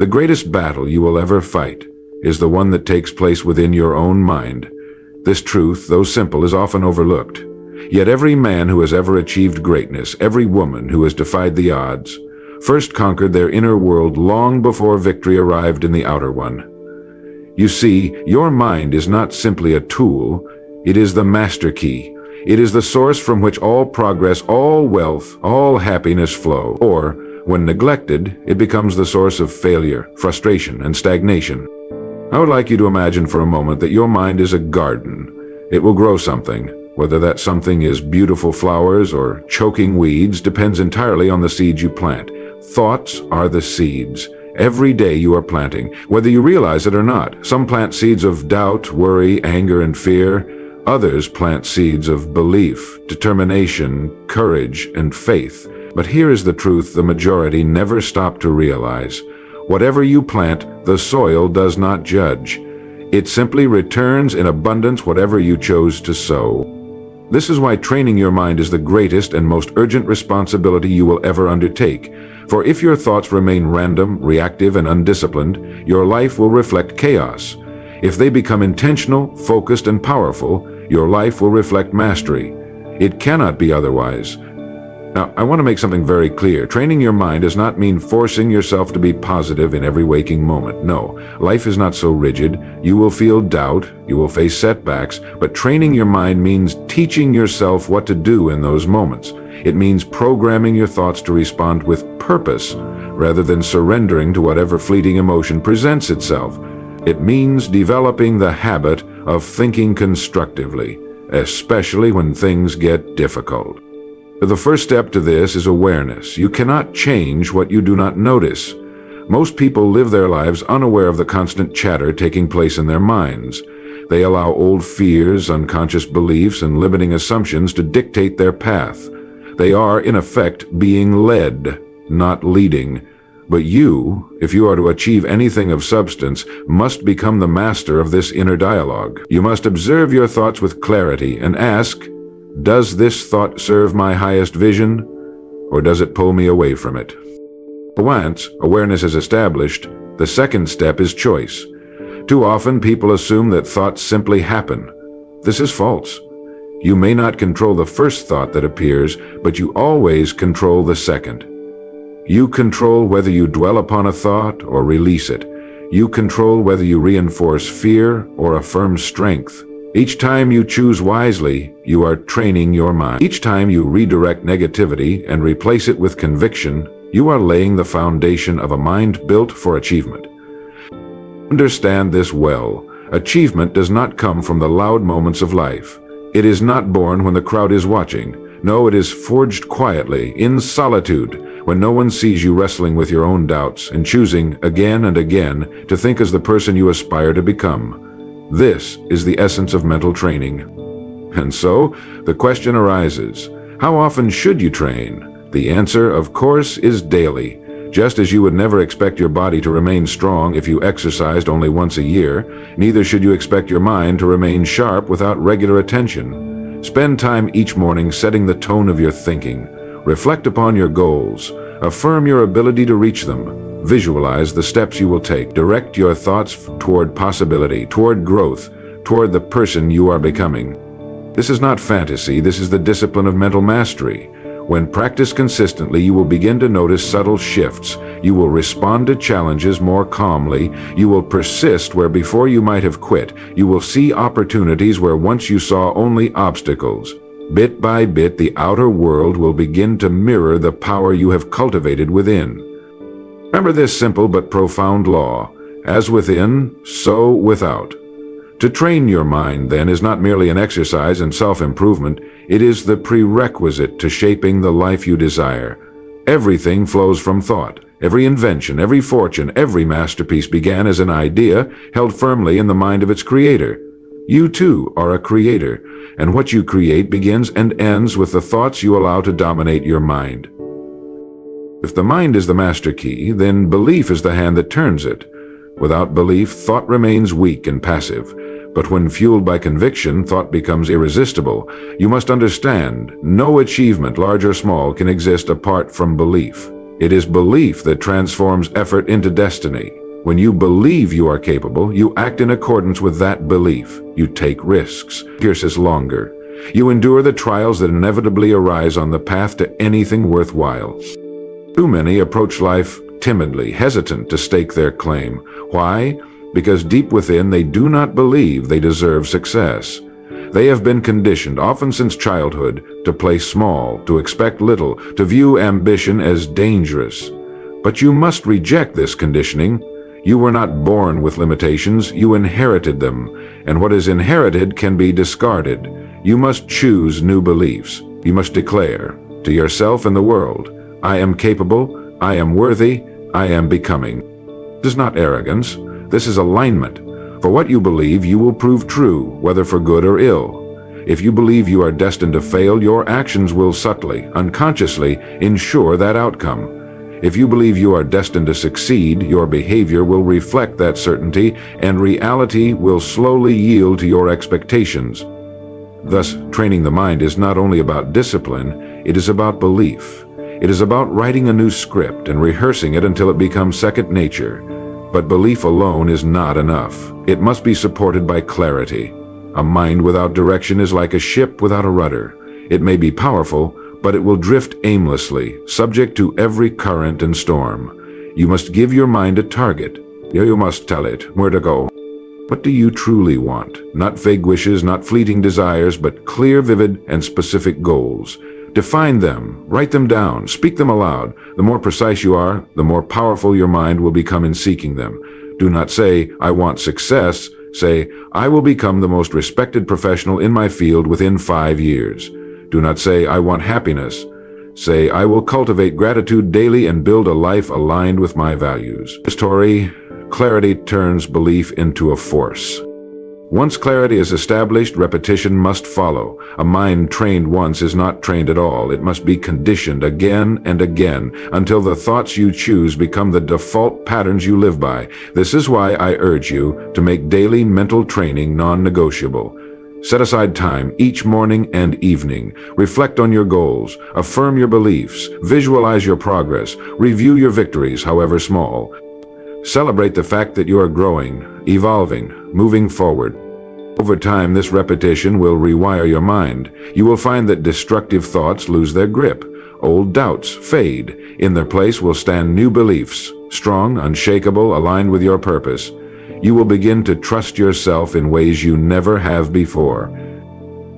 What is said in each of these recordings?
The greatest battle you will ever fight is the one that takes place within your own mind. This truth, though simple, is often overlooked. Yet every man who has ever achieved greatness, every woman who has defied the odds, first conquered their inner world long before victory arrived in the outer one. You see, your mind is not simply a tool, it is the master key. It is the source from which all progress, all wealth, all happiness flow. Or, when neglected, it becomes the source of failure, frustration, and stagnation. I would like you to imagine for a moment that your mind is a garden. It will grow something. Whether that something is beautiful flowers or choking weeds depends entirely on the seeds you plant. Thoughts are the seeds. Every day you are planting, whether you realize it or not. Some plant seeds of doubt, worry, anger, and fear. Others plant seeds of belief, determination, courage, and faith. But here is the truth the majority never stop to realize. Whatever you plant, the soil does not judge. It simply returns in abundance whatever you chose to sow. This is why training your mind is the greatest and most urgent responsibility you will ever undertake. For if your thoughts remain random, reactive, and undisciplined, your life will reflect chaos. If they become intentional, focused, and powerful, your life will reflect mastery. It cannot be otherwise. Now, I want to make something very clear. Training your mind does not mean forcing yourself to be positive in every waking moment. No, life is not so rigid. You will feel doubt, you will face setbacks, but training your mind means teaching yourself what to do in those moments. It means programming your thoughts to respond with purpose, rather than surrendering to whatever fleeting emotion presents itself. It means developing the habit of thinking constructively, especially when things get difficult. The first step to this is awareness. You cannot change what you do not notice. Most people live their lives unaware of the constant chatter taking place in their minds. They allow old fears, unconscious beliefs, and limiting assumptions to dictate their path. They are, in effect, being led, not leading. But you, if you are to achieve anything of substance, must become the master of this inner dialogue. You must observe your thoughts with clarity and ask, does this thought serve my highest vision, or does it pull me away from it? Once awareness is established, the second step is choice. Too often people assume that thoughts simply happen. This is false. You may not control the first thought that appears, but you always control the second. You control whether you dwell upon a thought or release it. You control whether you reinforce fear or affirm strength. Each time you choose wisely, you are training your mind. Each time you redirect negativity and replace it with conviction, you are laying the foundation of a mind built for achievement. Understand this well. Achievement does not come from the loud moments of life. It is not born when the crowd is watching. No, it is forged quietly, in solitude, when no one sees you wrestling with your own doubts and choosing again and again to think as the person you aspire to become. This is the essence of mental training. And so, the question arises, how often should you train? The answer, of course, is daily. Just as you would never expect your body to remain strong if you exercised only once a year, neither should you expect your mind to remain sharp without regular attention. Spend time each morning setting the tone of your thinking. Reflect upon your goals. Affirm your ability to reach them. Visualize the steps you will take. Direct your thoughts toward possibility, toward growth, toward the person you are becoming. This is not fantasy, this is the discipline of mental mastery. When practiced consistently, you will begin to notice subtle shifts. You will respond to challenges more calmly. You will persist where before you might have quit. You will see opportunities where once you saw only obstacles. Bit by bit, the outer world will begin to mirror the power you have cultivated within. Remember this simple but profound law. As within, so without. To train your mind, then, is not merely an exercise in self-improvement. It is the prerequisite to shaping the life you desire. Everything flows from thought. Every invention, every fortune, every masterpiece began as an idea held firmly in the mind of its creator. You, too, are a creator, and what you create begins and ends with the thoughts you allow to dominate your mind. If the mind is the master key, then belief is the hand that turns it. Without belief, thought remains weak and passive. But when fueled by conviction, thought becomes irresistible. You must understand, no achievement, large or small, can exist apart from belief. It is belief that transforms effort into destiny. When you believe you are capable, you act in accordance with that belief. You take risks, pierces longer. You endure the trials that inevitably arise on the path to anything worthwhile. Too many approach life timidly, hesitant to stake their claim. Why? Because deep within they do not believe they deserve success. They have been conditioned, often since childhood, to play small, to expect little, to view ambition as dangerous. But you must reject this conditioning. You were not born with limitations, you inherited them, and what is inherited can be discarded. You must choose new beliefs. You must declare, to yourself and the world, I am capable, I am worthy, I am becoming. This is not arrogance, this is alignment. For what you believe, you will prove true, whether for good or ill. If you believe you are destined to fail, your actions will subtly, unconsciously, ensure that outcome. If you believe you are destined to succeed, your behavior will reflect that certainty, and reality will slowly yield to your expectations. Thus, training the mind is not only about discipline, it is about belief. It is about writing a new script and rehearsing it until it becomes second nature. But belief alone is not enough. It must be supported by clarity. A mind without direction is like a ship without a rudder. It may be powerful, but it will drift aimlessly, subject to every current and storm. You must give your mind a target. You must tell it where to go. What do you truly want? Not vague wishes, not fleeting desires, but clear, vivid, and specific goals. Define them, write them down, speak them aloud. The more precise you are, the more powerful your mind will become in seeking them. Do not say, I want success. Say, I will become the most respected professional in my field within 5 years. Do not say, I want happiness. Say, I will cultivate gratitude daily and build a life aligned with my values. Story, clarity turns belief into a force. Once clarity is established, repetition must follow. A mind trained once is not trained at all. It must be conditioned again and again until the thoughts you choose become the default patterns you live by. This is why I urge you to make daily mental training non-negotiable. Set aside time each morning and evening. Reflect on your goals. Affirm your beliefs. Visualize your progress. Review your victories, however small. Celebrate the fact that you are growing, evolving, moving forward. Over time, this repetition will rewire your mind. You will find that destructive thoughts lose their grip. Old doubts fade. In their place will stand new beliefs, strong, unshakable, aligned with your purpose. You will begin to trust yourself in ways you never have before.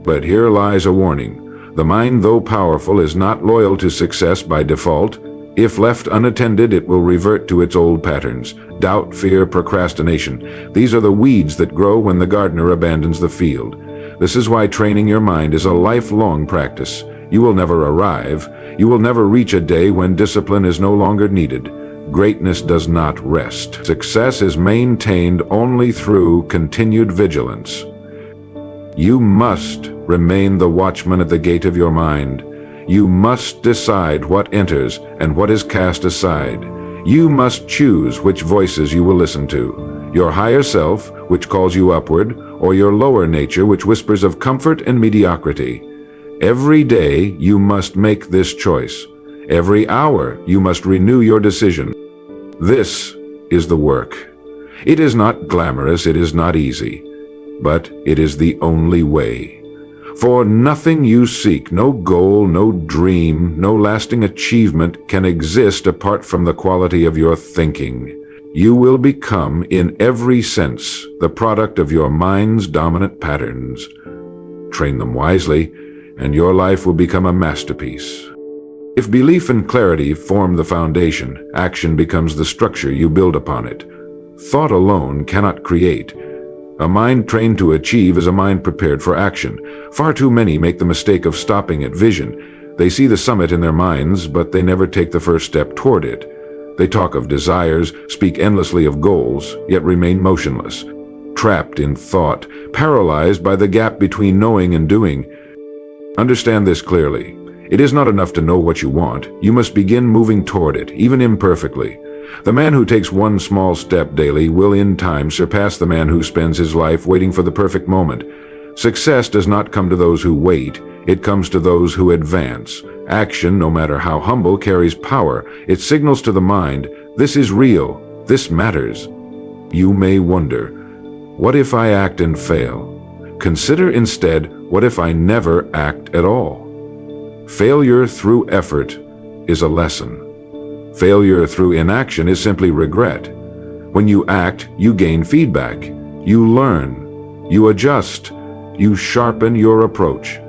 But here lies a warning. The mind, though powerful, is not loyal to success by default. If left unattended, it will revert to its old patterns. Doubt, fear, procrastination. These are the weeds that grow when the gardener abandons the field. This is why training your mind is a lifelong practice. You will never arrive. You will never reach a day when discipline is no longer needed. Greatness does not rest. Success is maintained only through continued vigilance. You must remain the watchman at the gate of your mind. You must decide what enters and what is cast aside. You must choose which voices you will listen to. Your higher self, which calls you upward, or your lower nature, which whispers of comfort and mediocrity. Every day you must make this choice. Every hour you must renew your decision. This is the work. It is not glamorous, it is not easy, but it is the only way. For nothing you seek, no goal, no dream, no lasting achievement can exist apart from the quality of your thinking. You will become, in every sense, the product of your mind's dominant patterns. Train them wisely, and your life will become a masterpiece. If belief and clarity form the foundation, action becomes the structure you build upon it. Thought alone cannot create. A mind trained to achieve is a mind prepared for action. Far too many make the mistake of stopping at vision. They see the summit in their minds, but they never take the first step toward it. They talk of desires, speak endlessly of goals, yet remain motionless, trapped in thought, paralyzed by the gap between knowing and doing. Understand this clearly. It is not enough to know what you want. You must begin moving toward it, even imperfectly. The man who takes one small step daily will in time surpass the man who spends his life waiting for the perfect moment. Success does not come to those who wait, it comes to those who advance. Action, no matter how humble, carries power. It signals to the mind, this is real, this matters. You may wonder, what if I act and fail? Consider instead, what if I never act at all? Failure through effort is a lesson. Failure through inaction is simply regret. When you act, you gain feedback. You learn. You adjust. You sharpen your approach.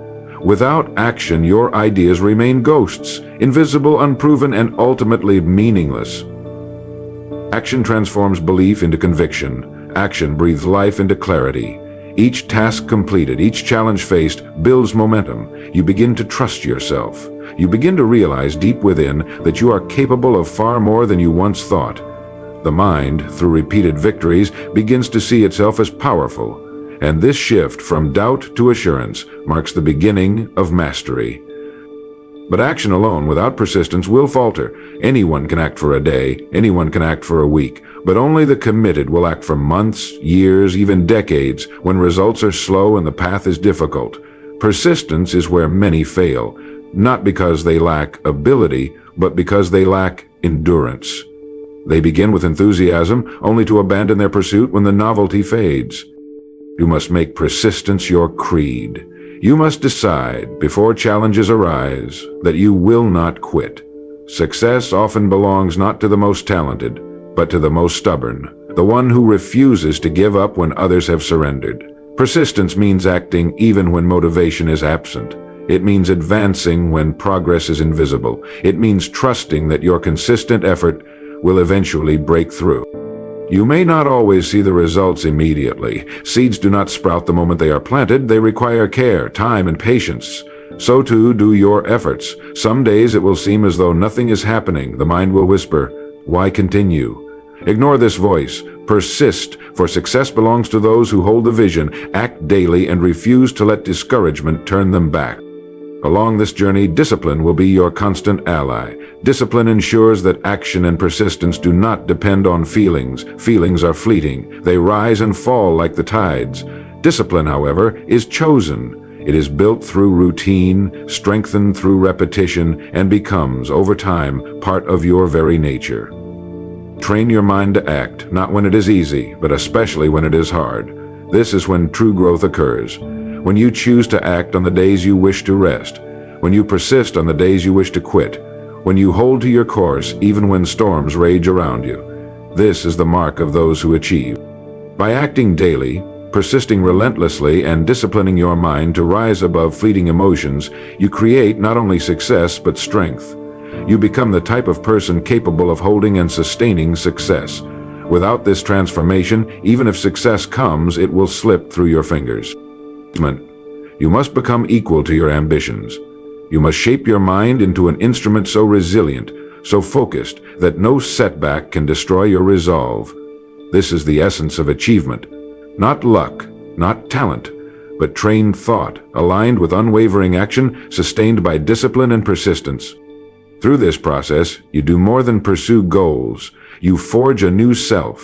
Without action, your ideas remain ghosts, invisible, unproven, and ultimately meaningless. Action transforms belief into conviction. Action breathes life into clarity. Each task completed, each challenge faced, builds momentum. You begin to trust yourself. You begin to realize deep within that you are capable of far more than you once thought. The mind, through repeated victories, begins to see itself as powerful. And this shift from doubt to assurance marks the beginning of mastery. But action alone without persistence will falter. Anyone can act for a day, anyone can act for a week, but only the committed will act for months, years, even decades when results are slow and the path is difficult. Persistence is where many fail, not because they lack ability, but because they lack endurance. They begin with enthusiasm, only to abandon their pursuit when the novelty fades. You must make persistence your creed. You must decide, before challenges arise, that you will not quit. Success often belongs not to the most talented, but to the most stubborn, the one who refuses to give up when others have surrendered. Persistence means acting even when motivation is absent. It means advancing when progress is invisible. It means trusting that your consistent effort will eventually break through. You may not always see the results immediately. Seeds do not sprout the moment they are planted. They require care, time, and patience. So too do your efforts. Some days it will seem as though nothing is happening. The mind will whisper, "Why continue?" Ignore this voice. Persist, for success belongs to those who hold the vision, act daily, and refuse to let discouragement turn them back. Along this journey, discipline will be your constant ally. Discipline ensures that action and persistence do not depend on feelings. Feelings are fleeting. They rise and fall like the tides. Discipline, however, is chosen. It is built through routine, strengthened through repetition, and becomes, over time, part of your very nature. Train your mind to act, not when it is easy, but especially when it is hard. This is when true growth occurs. When you choose to act on the days you wish to rest, when you persist on the days you wish to quit, when you hold to your course even when storms rage around you. This is the mark of those who achieve. By acting daily, persisting relentlessly, and disciplining your mind to rise above fleeting emotions, you create not only success but strength. You become the type of person capable of holding and sustaining success. Without this transformation, even if success comes, it will slip through your fingers. You must become equal to your ambitions. You must shape your mind into an instrument so resilient, so focused, that no setback can destroy your resolve. This is the essence of achievement. Not luck, not talent, but trained thought, aligned with unwavering action, sustained by discipline and persistence. Through this process, you do more than pursue goals. You forge a new self.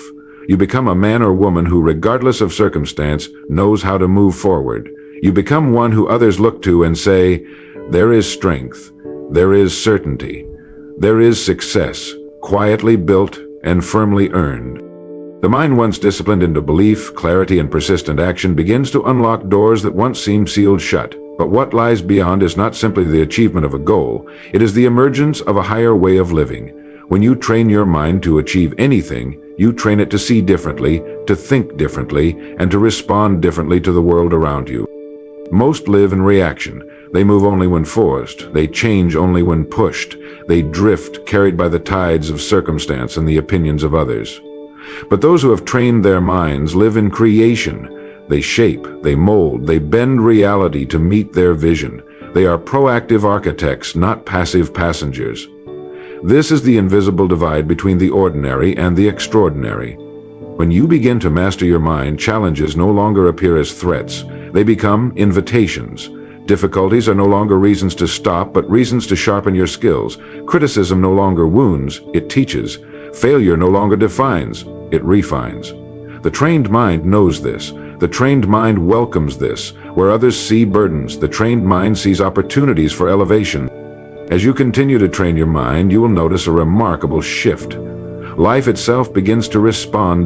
You become a man or woman who, regardless of circumstance, knows how to move forward. You become one who others look to and say, there is strength, there is certainty, there is success, quietly built and firmly earned. The mind once disciplined into belief, clarity, and persistent action begins to unlock doors that once seemed sealed shut. But what lies beyond is not simply the achievement of a goal, it is the emergence of a higher way of living. When you train your mind to achieve anything, you train it to see differently, to think differently, and to respond differently to the world around you. Most live in reaction. They move only when forced. They change only when pushed. They drift, carried by the tides of circumstance and the opinions of others. But those who have trained their minds live in creation. They shape, they mold, they bend reality to meet their vision. They are proactive architects, not passive passengers. This is the invisible divide between the ordinary and the extraordinary. When you begin to master your mind, challenges no longer appear as threats. They become invitations. Difficulties are no longer reasons to stop, but reasons to sharpen your skills. Criticism no longer wounds, it teaches. Failure no longer defines, it refines. The trained mind knows this. The trained mind welcomes this. Where others see burdens, the trained mind sees opportunities for elevation. As you continue to train your mind, you will notice a remarkable shift. Life itself begins to respond